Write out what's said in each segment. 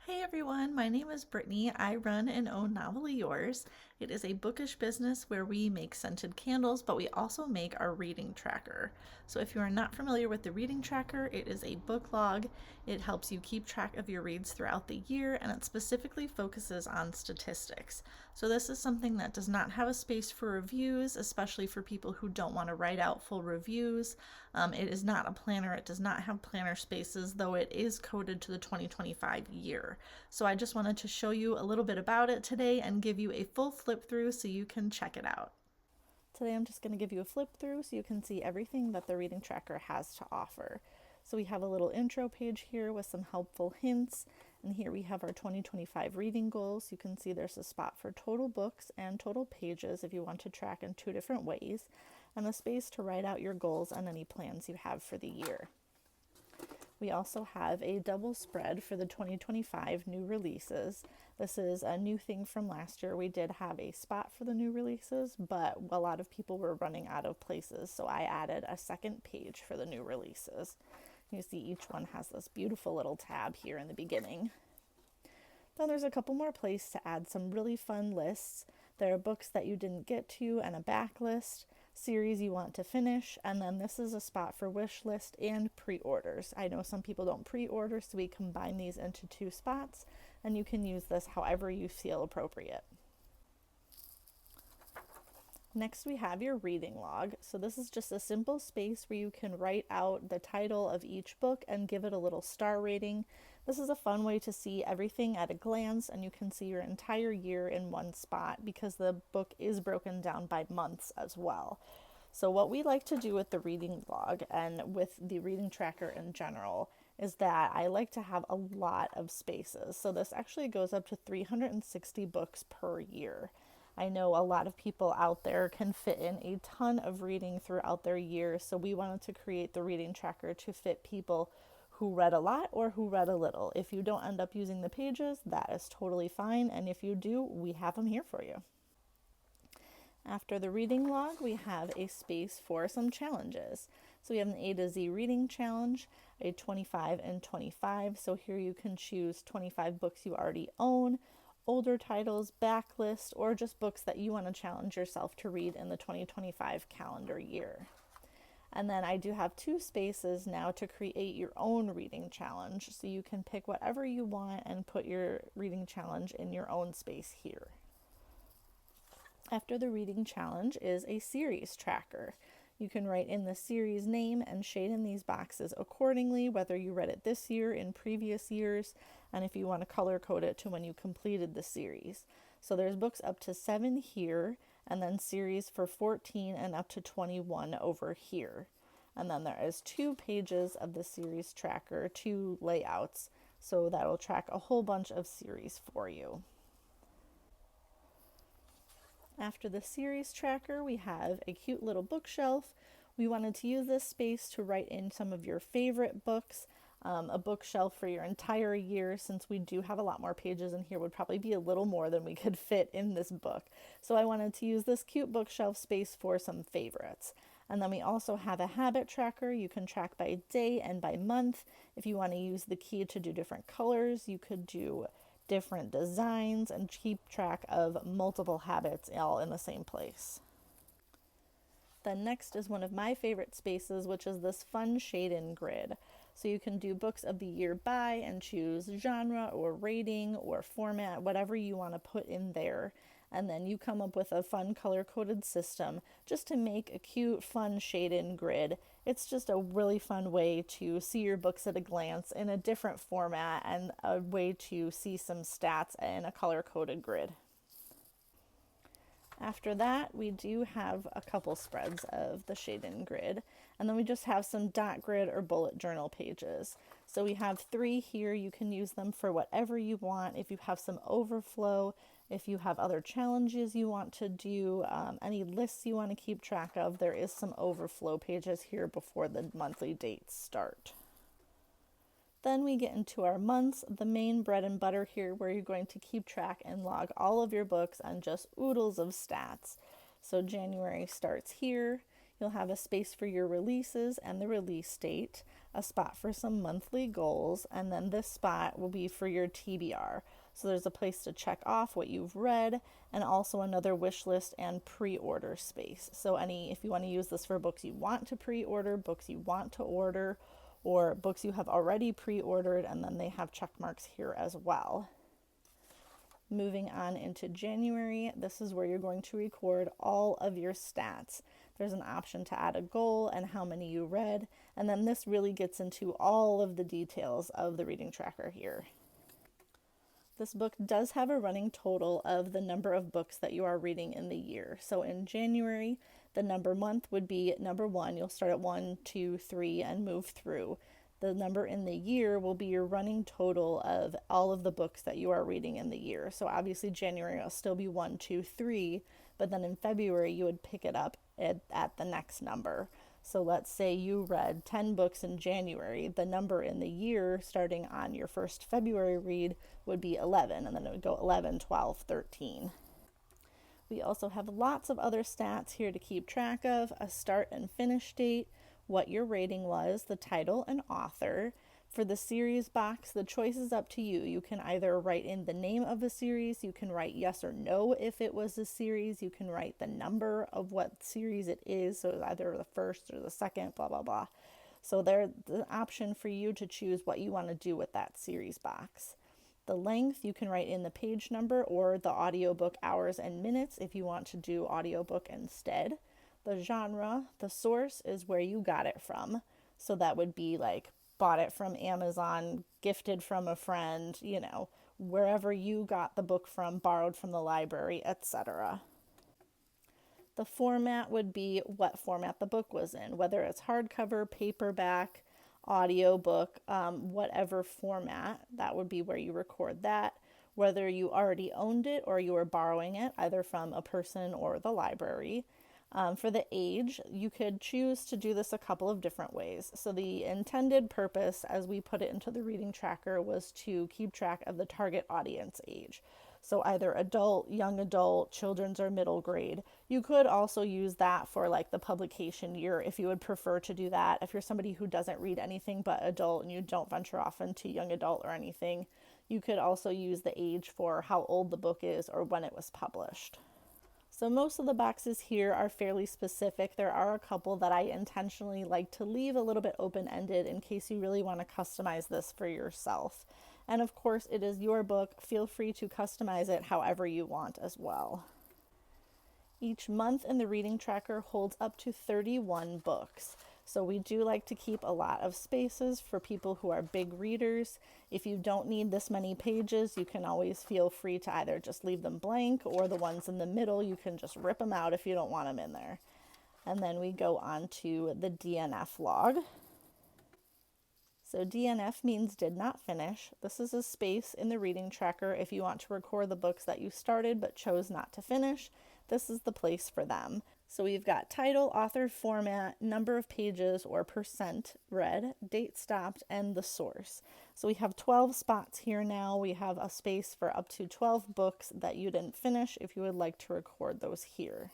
Hey everyone, my name is Brittany. I run and own Novelly Yours. It is a bookish business where we make scented candles, but we also make our reading tracker. So if you are not familiar with the reading tracker, it is a book log. It helps you keep track of your reads throughout the year, and it specifically focuses on statistics. So this is something that does not have a space for reviews, especially for people who don't want to write out full reviews. It is not a planner. It does not have planner spaces, though it is coded to the 2025 year. So I just wanted to show you a little bit about it today and give you a full flip through so you can check it out. Today I'm just going to give you a flip through so you can see everything that the reading tracker has to offer. So we have a little intro page here with some helpful hints, and here we have our 2025 reading goals. You can see there's a spot for total books and total pages if you want to track in two different ways, and a space to write out your goals and any plans you have for the year. We also have a double spread for the 2025 new releases. This is a new thing from last year. We did have a spot for the new releases, but a lot of people were running out of places, so I added a second page for the new releases. You see each one has this beautiful little tab here in the beginning. Then there's a couple more places to add some really fun lists. There are books that you didn't get to and a backlist, series you want to finish, and then this is a spot for wish list and pre-orders. I know some people don't pre-order, so we combine these into two spots, and you can use this however you feel appropriate. Next, we have your reading log. So this is just a simple space where you can write out the title of each book and give it a little star rating. This is a fun way to see everything at a glance, and you can see your entire year in one spot because the book is broken down by months as well. So what we like to do with the reading log and with the reading tracker in general is that I like to have a lot of spaces. So this actually goes up to 360 books per year. I know a lot of people out there can fit in a ton of reading throughout their year, so we wanted to create the reading tracker to fit people who read a lot or who read a little. If you don't end up using the pages, that is totally fine, and if you do, we have them here for you. After the reading log, we have a space for some challenges. So we have an A to Z reading challenge, a 25 and 25. So here you can choose 25 books you already own, older titles, backlist, or just books that you want to challenge yourself to read in the 2025 calendar year. And then I do have two spaces now to create your own reading challenge. So you can pick whatever you want and put your reading challenge in your own space here. After the reading challenge is a series tracker. You can write in the series name and shade in these boxes accordingly, whether you read it this year, in previous years, and if you want to color code it to when you completed the series. So there's books up to 7 here, and then series for 14 and up to 21 over here. And then there is 2 pages of the series tracker, 2 layouts, so that will track a whole bunch of series for you. After the series tracker, we have a cute little bookshelf. We wanted to use this space to write in some of your favorite books. A bookshelf for your entire year, since we do have a lot more pages in here, would probably be a little more than we could fit in this book. So I wanted to use this cute bookshelf space for some favorites. And then we also have a habit tracker. You can track by day and by month. If you want to use the key to do different colors, you could do different designs and keep track of multiple habits all in the same place. Then next is one of my favorite spaces, which is this fun shade-in grid. So you can do books of the year by and choose genre or rating or format, whatever you want to put in there. And then you come up with a fun color-coded system just to make a cute, fun shade-in grid. It's just a really fun way to see your books at a glance in a different format and a way to see some stats in a color-coded grid. After that, we do have a couple spreads of the shade-in grid, and then we just have some dot grid or bullet journal pages. So we have 3 here. You can use them for whatever you want. If you have some overflow, if you have other challenges you want to do, any lists you want to keep track of, there is some overflow pages here before the monthly dates start. Then we get into our months, the main bread and butter here, where you're going to keep track and log all of your books and just oodles of stats. So January starts here. You'll have a space for your releases and the release date, a spot for some monthly goals, and then this spot will be for your TBR. So there's a place to check off what you've read, and also another wish list and pre-order space. So if you want to use this for books you want to pre-order, books you want to order, or books you have already pre-ordered, and then they have check marks here as well. Moving on into January, this is where you're going to record all of your stats. There's an option to add a goal and how many you read, and then this really gets into all of the details of the reading tracker here. This book does have a running total of the number of books that you are reading in the year. So in January, the number month would be number 1. You'll start at 1, 2, 3, and move through. The number in the year will be your running total of all of the books that you are reading in the year. So obviously January will still be 1, 2, 3, but then in February you would pick it up at the next number. So let's say you read 10 books in January. The number in the year starting on your first February read would be 11, and then it would go 11, 12, 13. We also have lots of other stats here to keep track of: a start and finish date, what your rating was, the title and author. For the series box, the choice is up to you. You can either write in the name of a series, you can write yes or no if it was a series, you can write the number of what series it is, so either the first or the second, blah, blah, blah. So there's the option for you to choose what you want to do with that series box. The length, you can write in the page number or the audiobook hours and minutes if you want to do audiobook instead. The genre, the source is where you got it from. So that would be like bought it from Amazon, gifted from a friend, wherever you got the book from, borrowed from the library, etc. The format would be what format the book was in, whether it's hardcover, paperback, audiobook, whatever format, that would be where you record that. Whether you already owned it or you were borrowing it, either from a person or the library. For the age, you could choose to do this a couple of different ways. So the intended purpose, as we put it into the reading tracker, was to keep track of the target audience age. So either adult, young adult, children's, or middle grade. You could also use that for like the publication year if you would prefer to do that. If you're somebody who doesn't read anything but adult and you don't venture off into young adult or anything, you could also use the age for how old the book is or when it was published. So most of the boxes here are fairly specific. There are a couple that I intentionally like to leave a little bit open-ended in case you really want to customize this for yourself. And of course, it is your book. Feel free to customize it however you want as well. Each month in the reading tracker holds up to 31 books. So we do like to keep a lot of spaces for people who are big readers. If you don't need this many pages, you can always feel free to either just leave them blank, or the ones in the middle, you can just rip them out if you don't want them in there. And then we go on to the DNF log. So DNF means did not finish. This is a space in the reading tracker if you want to record the books that you started but chose not to finish. This is the place for them. So we've got title, author, format, number of pages or percent read, date stopped, and the source. So we have 12 spots here now. We have a space for up to 12 books that you didn't finish if you would like to record those here.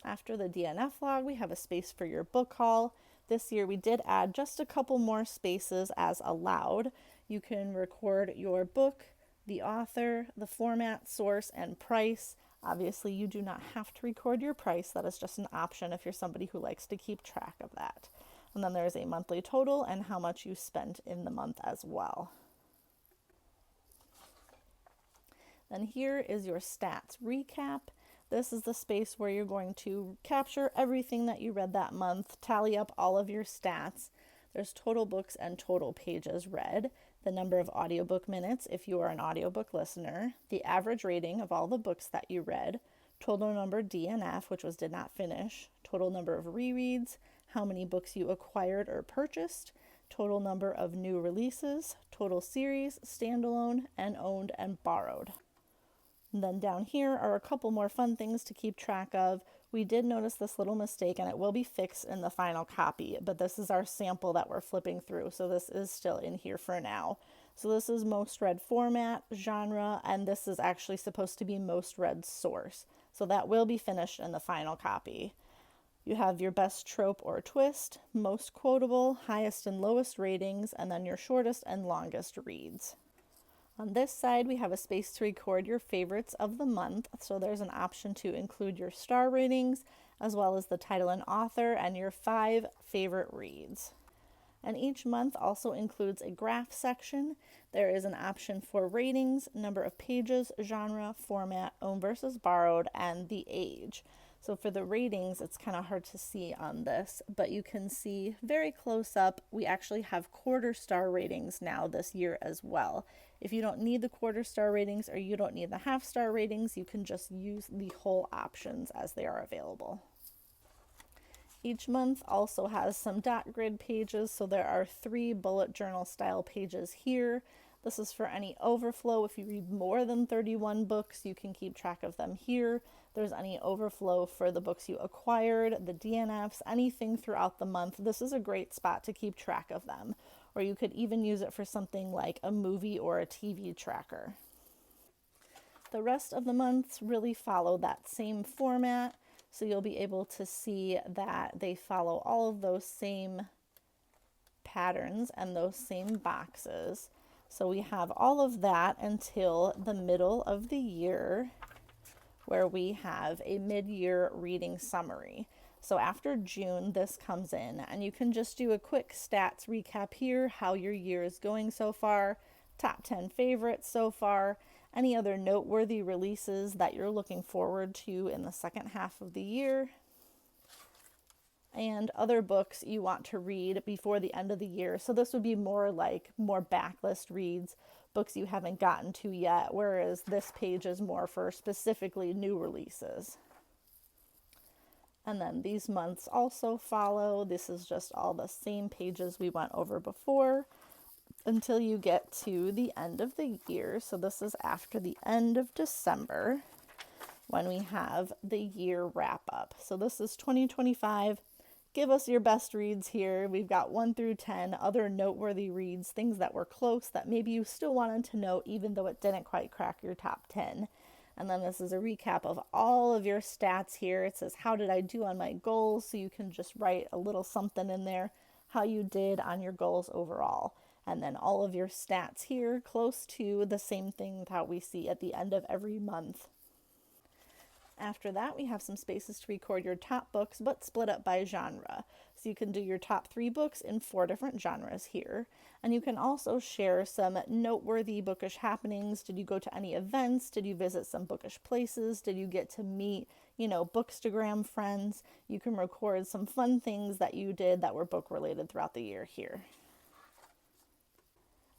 After the DNF log, we have a space for your book haul. This year we did add just a couple more spaces as allowed. You can record your book, the author, the format, source, and price. Obviously, you do not have to record your price. That is just an option if you're somebody who likes to keep track of that. And then there's a monthly total and how much you spent in the month as well. Then here is your stats recap. This is the space where you're going to capture everything that you read that month, tally up all of your stats. There's total books and total pages read, the number of audiobook minutes if you are an audiobook listener, the average rating of all the books that you read, total number DNF, which was did not finish, total number of rereads, how many books you acquired or purchased, total number of new releases, total series, standalone, and owned and borrowed. And then down here are a couple more fun things to keep track of. We did notice this little mistake, and it will be fixed in the final copy, but this is our sample that we're flipping through, so this is still in here for now. So this is most read format, genre, and this is actually supposed to be most read source. So that will be finished in the final copy. You have your best trope or twist, most quotable, highest and lowest ratings, and then your shortest and longest reads. On this side, we have a space to record your favorites of the month, so there's an option to include your star ratings, as well as the title and author, and your 5 favorite reads. And each month also includes a graph section. There is an option for ratings, number of pages, genre, format, own versus borrowed, and the age. So for the ratings, it's kind of hard to see on this, but you can see very close up, we actually have quarter star ratings now this year as well. If you don't need the quarter star ratings or you don't need the half star ratings, you can just use the whole options as they are available. Each month also has some dot grid pages, so there are 3 bullet journal style pages here. This is for any overflow. If you read more than 31 books, you can keep track of them here. There's any overflow for the books you acquired, the DNFs, anything throughout the month. This is a great spot to keep track of them. Or you could even use it for something like a movie or a TV tracker. The rest of the months really follow that same format, so you'll be able to see that they follow all of those same patterns and those same boxes. So we have all of that until the middle of the year, where we have a mid-year reading summary. So after June, this comes in, and you can just do a quick stats recap here, how your year is going so far, top 10 favorites so far, any other noteworthy releases that you're looking forward to in the second half of the year, and other books you want to read before the end of the year. So this would be more backlist reads, books you haven't gotten to yet, whereas this page is more for specifically new releases. And then these months also follow. This is just all the same pages we went over before until you get to the end of the year. So this is after the end of December when we have the year wrap up. So this is 2025. Give us your best reads here. We've got 1 through 10 other noteworthy reads, things that were close that maybe you still wanted to know even though it didn't quite crack your top 10. And then this is a recap of all of your stats here. It says, how did I do on my goals? So you can just write a little something in there, how you did on your goals overall. And then all of your stats here, close to the same thing that we see at the end of every month. After that, we have some spaces to record your top books, but split up by genre. So you can do your top 3 books in 4 different genres here. And you can also share some noteworthy bookish happenings. Did you go to any events? Did you visit some bookish places? Did you get to meet, Bookstagram friends? You can record some fun things that you did that were book related throughout the year here.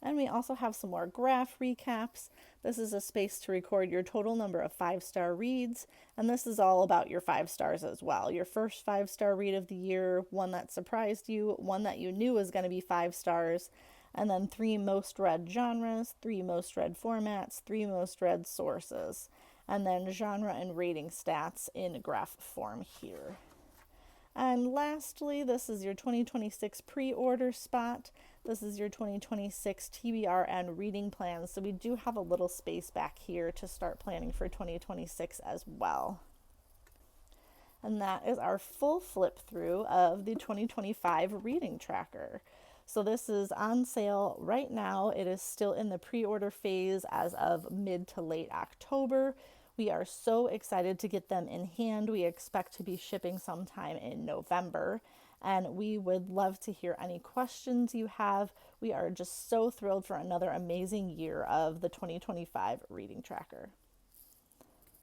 And we also have some more graph recaps. This is a space to record your total number of 5-star reads, and this is all about your 5 stars as well. Your first 5-star read of the year, one that surprised you, one that you knew was going to be 5 stars, and then 3 most read genres, 3 most read formats, 3 most read sources, and then genre and rating stats in graph form here. And lastly, this is your 2026 pre-order spot. This is your 2026 TBRN reading plans. So we do have a little space back here to start planning for 2026 as well. And that is our full flip through of the 2025 reading tracker. So this is on sale right now. It is still in the pre-order phase as of mid to late October. We are so excited to get them in hand. We expect to be shipping sometime in November, and we would love to hear any questions you have. We are just so thrilled for another amazing year of the 2025 reading tracker.